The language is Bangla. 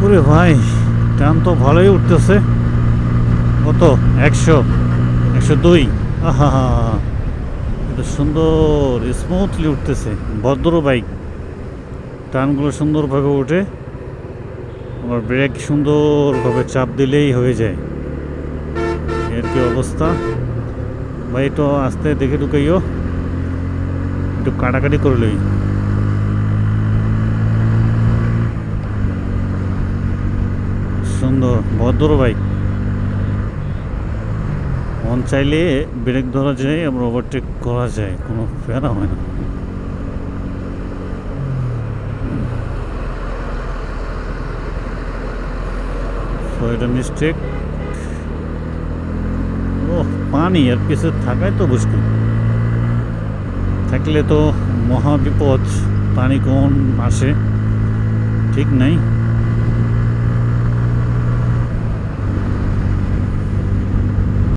ওরে ভাই, টান তো ভালোই উঠতেছে। কত? 100, 102। আহা, এটা সুন্দর স্মুথলি উঠতেছে। ভদ্র বাইক, টানগুলো সুন্দরভাবে ওঠে। আমার ব্রেক সুন্দরভাবে চাপ দিলেই হয়ে যায়। এর কি অবস্থা ভাই? একটু আস্তে দেখে ঢুকাইও, একটু কাটাকাটি করে লই। সুন্দর ভদ্র বাইক। মন চাইলে ব্রেক ধরা যায়, আবার ওভারটেক করা যায়, কোনো ফেরা হয় না। তো এটা মিস্টেক। ও পানি আর পিছে থাকাই তো মুশকিল। থাকলে তো মহা বিপদ। পানি কোন আসে ঠিক নাই।